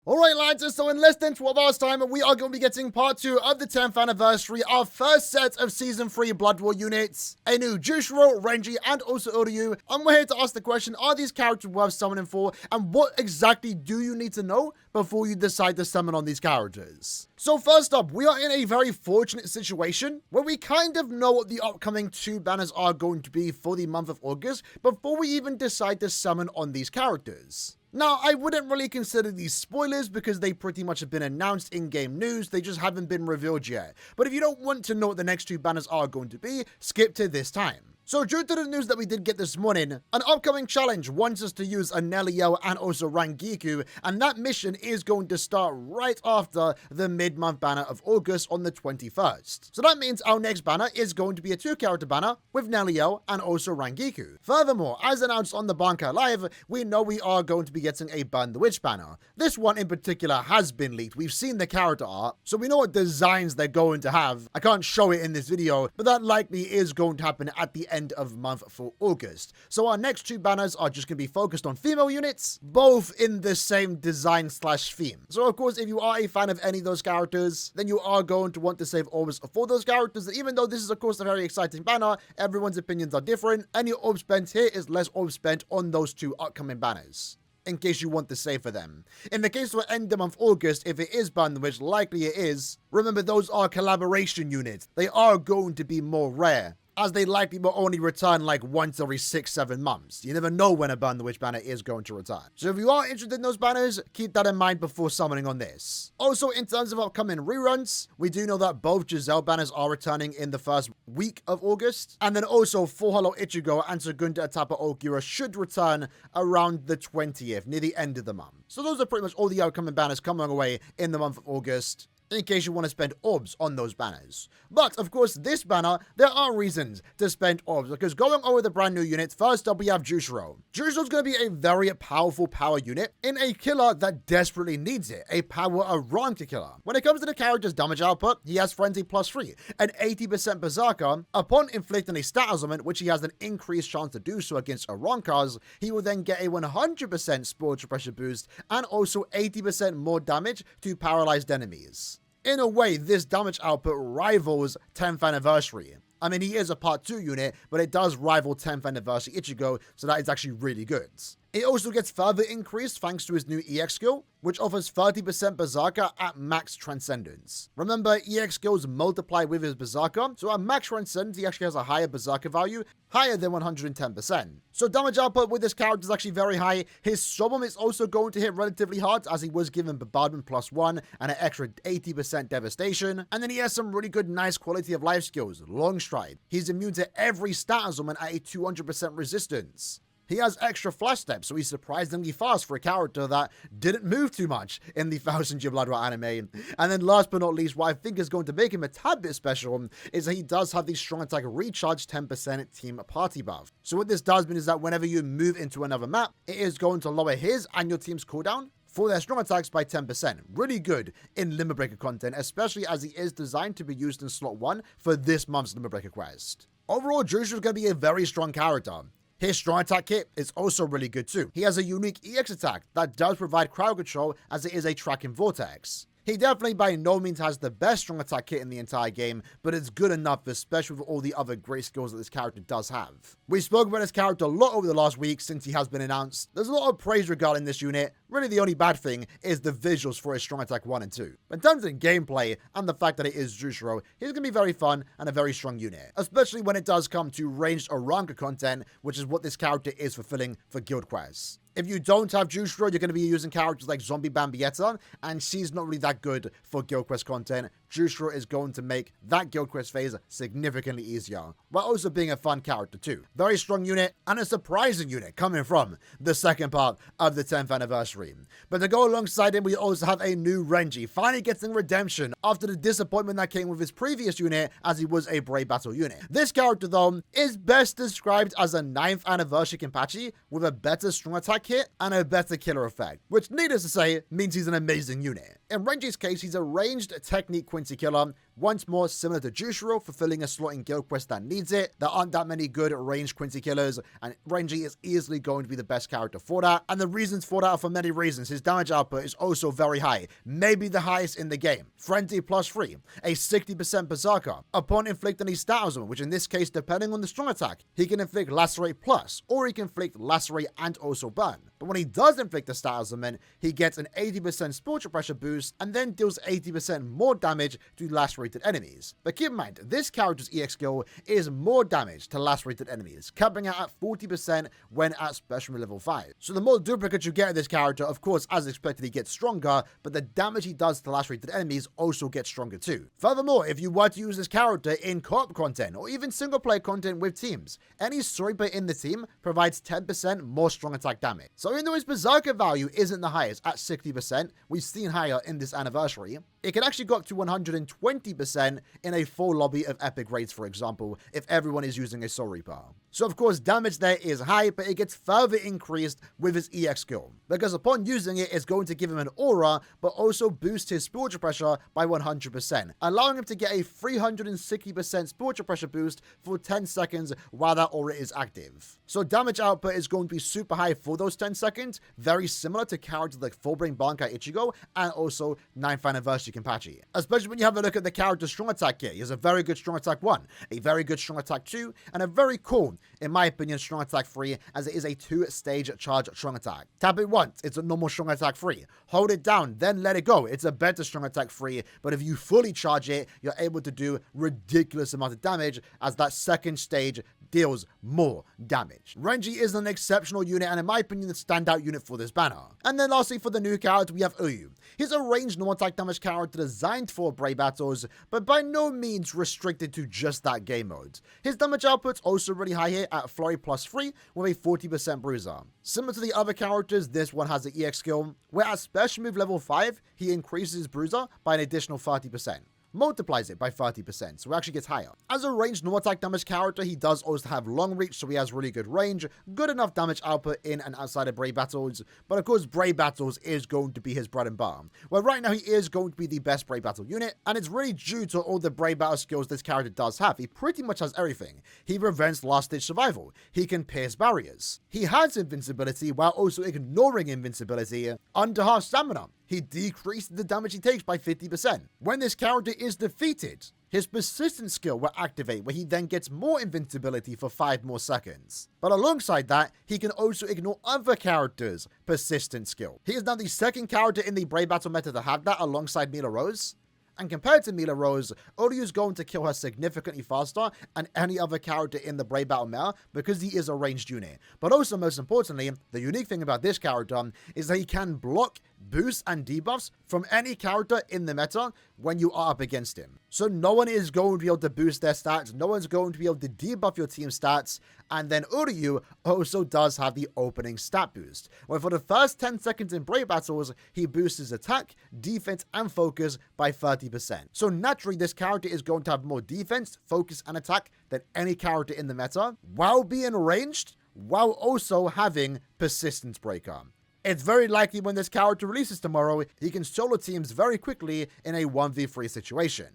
Alright lads, so in less than 12 hours time, we are going to be getting part 2 of the 10th anniversary, our first set of Season 3 Blood War units, a new Jushiro, Renji, and also Aaroniero, and we're here to ask the question, are these characters worth summoning for, and what exactly do you need to know before you decide to summon on these characters? So first up, we are in a very fortunate situation, where we kind of know what the upcoming 2 banners are going to be for the month of August, before we even decide to summon on these characters. Now, I wouldn't really consider these spoilers because they pretty much have been announced in-game news, they just haven't been revealed yet. But if you don't want to know what the next 2 banners are going to be, skip to this time. So due to the news that we did get this morning, an upcoming challenge wants us to use Aaroniero and also Renji, and that mission is going to start right after the mid-month banner of August on the 21st. So that means our next banner is going to be a 2-character banner with Aaroniero and also Renji. Furthermore, as announced on the Bankai Live, we know we are going to be getting a Burn the Witch banner. This one in particular has been leaked. We've seen the character art, so we know what designs they're going to have. I can't show it in this video, but that likely is going to happen at the end of month for August. So our next 2 banners are just going to be focused on female units, both in the same design slash theme. So of course, if you are a fan of any of those characters, then you are going to want to save orbs for those characters. And even though this is of course a very exciting banner, everyone's opinions are different, and your orb spent here is less orb spent on those 2 upcoming banners, in case you want to save for them. In the case of end of month August, if it is banned, which likely it is, remember those are collaboration units. They are going to be more rare, as they likely will only return like once every 6-7 months. You never know when a Burn the Witch banner is going to return. So if you are interested in those banners, keep that in mind before summoning on this. Also, in terms of upcoming reruns, we do know that both Giselle banners are returning in the first week of August, and then also Full Hollow Ichigo and Segunda Etapa Okura should return around the 20th, near the end of the month. So those are pretty much all the upcoming banners coming away in the month of August, in case you want to spend orbs on those banners. But, of course, this banner, there are reasons to spend orbs, because going over the brand new units, first up we have Jushiro. Jushiro's going to be a very powerful power unit in a killer that desperately needs it, a power Aaroniero killer. When it comes to the character's damage output, he has Frenzy +3, an 80% Berserker. Upon inflicting a stat element, which he has an increased chance to do so against Aaroniero, he will then get a 100% spiritual pressure boost, and also 80% more damage to paralyzed enemies. In a way, this damage output rivals 10th anniversary. I mean, he is a part 2 unit, but it does rival 10th anniversary Ichigo, so that is actually really good. It also gets further increased thanks to his new EX skill, which offers 30% Berserker at max Transcendence. Remember, EX skills multiply with his Berserker, so at max Transcendence he actually has a higher Berserker value, higher than 110%. So damage output with this character is actually very high. His Sobom is also going to hit relatively hard, as he was given Bombardment +1 and an extra 80% Devastation. And then he has some really good nice quality of life skills. Long Stride. He's immune to every stat element at a 200% resistance. He has extra flash steps, so he's surprisingly fast for a character that didn't move too much in the 1000-Year Blood War anime. And then last but not least, what I think is going to make him a tad bit special is that he does have the strong attack recharge 10% team party buff. So what this does mean is that whenever you move into another map, it is going to lower his and your team's cooldown for their strong attacks by 10%. Really good in Limit Breaker content, especially as he is designed to be used in slot 1 for this month's Limit Breaker quest. Overall, Jushiro's going to be a very strong character. His strong attack kit is also really good too. He has a unique EX attack that does provide crowd control, as it is a tracking vortex. He definitely by no means has the best strong attack kit in the entire game, but it's good enough, especially with all the other great skills that this character does have. We spoke about this character a lot over the last week since he has been announced. There's a lot of praise regarding this unit. Really the only bad thing is the visuals for his strong attack 1 and 2. But in terms of gameplay and the fact that it is Jushiro, he's going to be very fun and a very strong unit, especially when it does come to ranged Aaroniero content, which is what this character is fulfilling for guild quests. If you don't have Jushiro, you're going to be using characters like Zombie Bambietta, and she's not really that good for guild quest content. Jushiro is going to make that guild quest phase significantly easier, while also being a fun character too. Very strong unit, and a surprising unit coming from the second part of the 10th anniversary. But to go alongside him, we also have a new Renji, finally getting redemption after the disappointment that came with his previous unit, as he was a Brave Battle unit. This character though, is best described as a 9th anniversary Kenpachi with a better strong attack kit and a better killer effect, which needless to say means he's an amazing unit. In Renji's case, he's a ranged technique Quincy killer Once more, similar to Jushiro, fulfilling a slot in guild quest that needs it. There aren't that many good ranged Quincy killers, and Renji is easily going to be the best character for that. And the reasons for that are for many reasons. His damage output is also very high, maybe the highest in the game. Frenzy +3, a 60% berserker. Upon inflicting a status on, which in this case, depending on the strong attack, he can inflict Lacerate Plus, or he can inflict Lacerate and also Burn. But when he does inflict a status element, he gets an 80% spiritual pressure boost and then deals 80% more damage to lacerated enemies. But keep in mind, this character's EX skill is more damage to lacerated enemies, capping out at 40% when at special level 5. So the more duplicates you get of this character, of course, as expected, he gets stronger, but the damage he does to lacerated enemies also gets stronger too. Furthermore, if you were to use this character in co-op content or even single player content with teams, any Sniper in the team provides 10% more strong attack damage. So even though his berserker value isn't the highest at 60%, we've seen higher in this anniversary, it can actually go up to 120% in a full lobby of epic raids, for example, if everyone is using a Soul Reaper. So of course, damage there is high, but it gets further increased with his EX skill, because upon using it, it's going to give him an aura, but also boost his spiritual pressure by 100%, allowing him to get a 360% spiritual pressure boost for 10 seconds while that aura is active. So damage output is going to be super high for those 10 seconds, very similar to characters like Fullbring Bankai Ichigo and also 9th Anniversary Kenpachi. Especially when you have a look at the character's strong attack here. He has a very good strong attack 1, a very good strong attack 2, and a very cool, in my opinion, strong attack 3, as it is a 2-stage charge strong attack. Tap it once, it's a normal strong attack 3. Hold it down, then let it go. It's a better strong attack 3, but if you fully charge it, you're able to do ridiculous amount of damage, as that second stage deals more damage. Renji is an exceptional unit, and in my opinion, the standout unit for this banner. And then lastly, for the new character, we have Uyu. He's a ranged normal attack damage character designed for Brave battles, but by no means restricted to just that game mode. His damage output's also really high here at Flurry +3 with a 40% bruiser. Similar to the other characters, this one has the EX skill, where at special move level 5, he increases his bruiser by an additional 30%. Multiplies it by 30%, so it actually gets higher. As a ranged normal attack damage character, he does also have long reach, so he has really good range, good enough damage output in and outside of Brave battles, but of course Brave battles is going to be his bread and butter. Well, right now he is going to be the best Brave battle unit, and it's really due to all the Brave battle skills this character does have. He pretty much has everything. He prevents last ditch survival, he can pierce barriers, he has invincibility while also ignoring invincibility, under half stamina. He decreases the damage he takes by 50%. When this character is defeated, his persistent skill will activate, where he then gets more invincibility for 5 more seconds. But alongside that, he can also ignore other characters' persistent skill. He is now the second character in the Brave Battle meta to have that alongside Mila Rose. And compared to Mila Rose, Oryu's going to kill her significantly faster than any other character in the Brave Battle meta because he is a ranged unit. But also, most importantly, the unique thing about this character is that he can block boosts and debuffs from any character in the meta when you are up against him. So no one is going to be able to boost their stats, no one's going to be able to debuff your team's stats, and then Uryu also does have the opening stat boost, where for the first 10 seconds in Brave battles, he boosts his attack, defense, and focus by 30%. So naturally, this character is going to have more defense, focus, and attack than any character in the meta, while being ranged, while also having Persistence Breaker. It's very likely when this character releases tomorrow, he can solo teams very quickly in a 1v3 situation.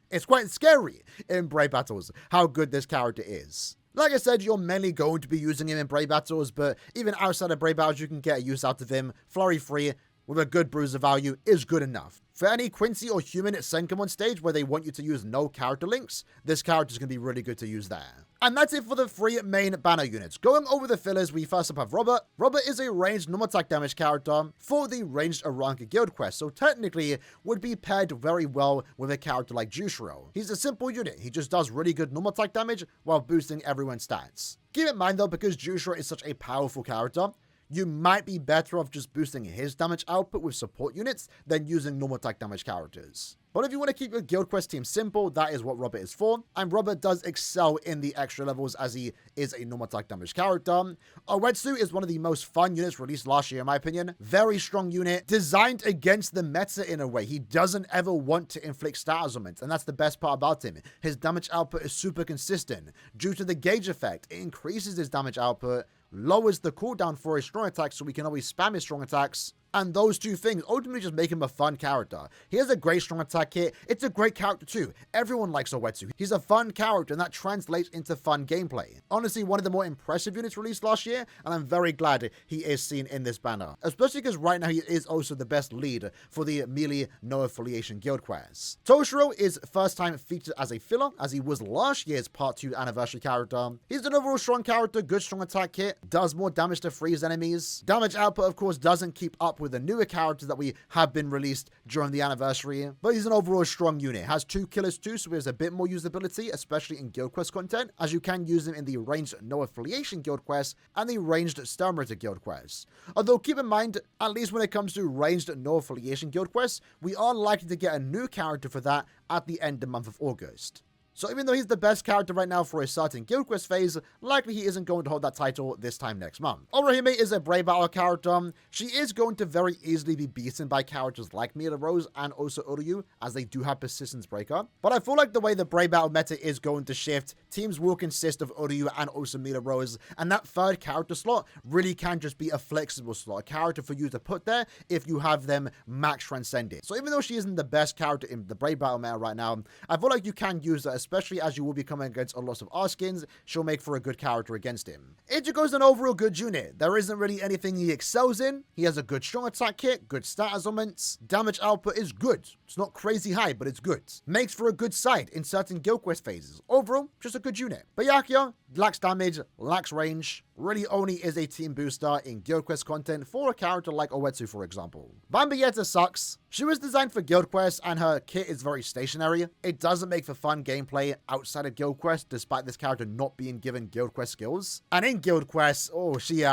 It's quite scary in Brave battles how good this character is. Like I said, you're mainly going to be using him in Brave battles, but even outside of Brave battles, you can get a use out of him. Flurry free with a good bruiser value is good enough. For any Quincy or human Senkamon stage where they want you to use no character links, this character is going to be really good to use there. And that's it for the 3 main banner units. Going over the fillers, we first up have Robert. Robert is a ranged normal attack damage character for the ranged Aranka guild quest, so technically would be paired very well with a character like Jushiro. He's a simple unit, he just does really good normal attack damage while boosting everyone's stats. Keep in mind though, because Jushiro is such a powerful character, you might be better off just boosting his damage output with support units than using normal attack damage characters. But if you want to keep your guild quest team simple, that is what Robert is for. And Robert does excel in the extra levels as he is a normal attack damage character. Uetsu is one of the most fun units released last year in my opinion. Very strong unit, designed against the meta in a way. He doesn't ever want to inflict status augments, and that's the best part about him. His damage output is super consistent. Due to the gauge effect, it increases his damage output, lowers the cooldown for his strong attacks so we can always spam his strong attacks, And those two things ultimately just make him a fun character. He has a great strong attack kit. It's a great character too. Everyone likes Uetsu. He's a fun character and that translates into fun gameplay. Honestly, one of the more impressive units released last year, and I'm very glad he is seen in this banner. Especially because right now he is also the best lead for the melee no affiliation guild quest. Toshiro is first time featured as a filler, as he was last year's part 2 anniversary character. He's an overall strong character, good strong attack kit, does more damage to freeze enemies. Damage output of course doesn't keep up with the newer characters that we have been released during the anniversary, but he's an overall strong unit. Has 2 killers too, so he has a bit more usability, especially in guild quest content, as you can use him in the ranged no affiliation guild quest and the ranged Sturmritter guild quest. Although keep in mind, at least when it comes to ranged no affiliation guild quests, we are likely to get a new character for that at the end of the month of August. So even though he's the best character right now for a certain guild quest phase, likely he isn't going to hold that title this time next month. Orihime is a Brave Battle character. She is going to very easily be beaten by characters like Mila Rose and also Uryu, as they do have Persistence Breaker. But I feel like the way the Brave Battle meta is going to shift, teams will consist of Uryu and also Mila Rose, and that third character slot really can just be a flexible slot, a character for you to put there if you have them max transcended. So even though she isn't the best character in the Brave Battle meta right now, I feel like you can use her, especially as you will be coming against a lot of R-skins. She'll make for a good character against him. Ichigo's an overall good unit. There isn't really anything he excels in. He has a good strong attack kit, good stat augments, damage output is good. It's not crazy high, but it's good. Makes for a good side in certain guild quest phases. Overall, just a good unit. Byakuya lacks damage, lacks range, really only is a team booster in guild quest content for a character like Uetsu, for example. Bambietta sucks. She was designed for guild quests and her kit is very stationary. It doesn't make for fun gameplay outside of guild quest, despite this character not being given guild quest skills. And in guild quests, she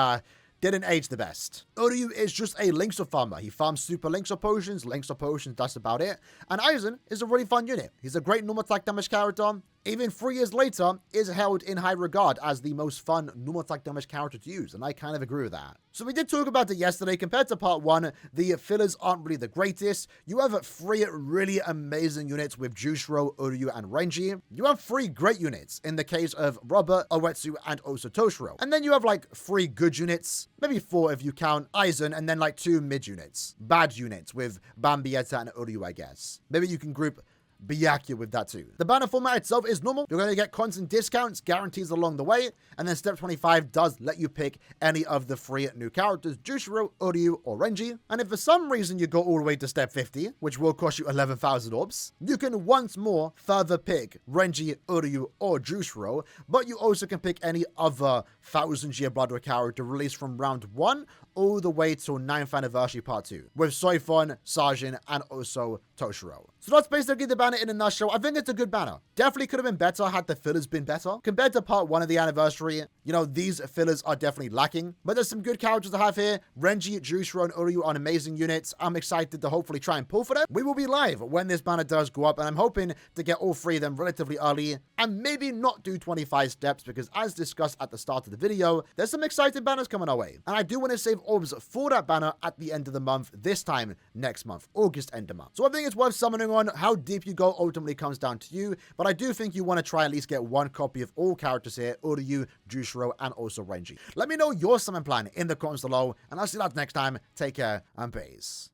didn't age the best. Uryu is just a Linkster farmer. He farms super Linkster potions, that's about it. And Aizen is a really fun unit. He's a great normal attack damage character. Even 3 years later, is held in high regard as the most fun normal attack damage character to use, and I kind of agree with that. So we did talk about it yesterday. Compared to part 1, the fillers aren't really the greatest. You have 3 really amazing units with Jushiro, Uryu, and Renji. You have 3 great units in the case of Robert, Uetsu, and also Toshiro. And then you have 3 good units, maybe 4 if you count Aizen, and then 2 mid units. Bad units with Bambietta and Uryu, I guess. Maybe you can group Byakuya with that too. The banner format itself is normal. You're going to get constant discounts, guarantees along the way, and then step 25 does let you pick any of the 3 new characters, Jushiro, Uryu, or Renji. And if for some reason you go all the way to step 50, which will cost you 11,000 orbs, you can once more further pick Renji, Uryu, or Jushiro, but you also can pick any other 1000-year Blood War character released from round 1 all the way till 9th anniversary part 2, with Soifon, Sajin, and also Toshiro. So that's basically the banner in a nutshell. I think it's a good banner. Definitely could have been better had the fillers been better. Compared to part 1 of the anniversary, these fillers are definitely lacking, but there's some good characters to have here. Renji, Jushiro, and Uryu are amazing units. I'm excited to hopefully try and pull for them. We will be live when this banner does go up, and I'm hoping to get all 3 of them relatively early, and maybe not do 25 steps, because as discussed at the start of the video, there's some exciting banners coming our way, and I do want to save orbs for that banner at the end of the month, this time next month, August end of month. So I think it's worth summoning on. How deep you go ultimately comes down to you, but I do think you want to try at least get 1 copy of all characters here, Uryu, Jushiro, and also Renji. Let me know your summon plan in the comments below, and I'll see you lads next time. Take care and peace.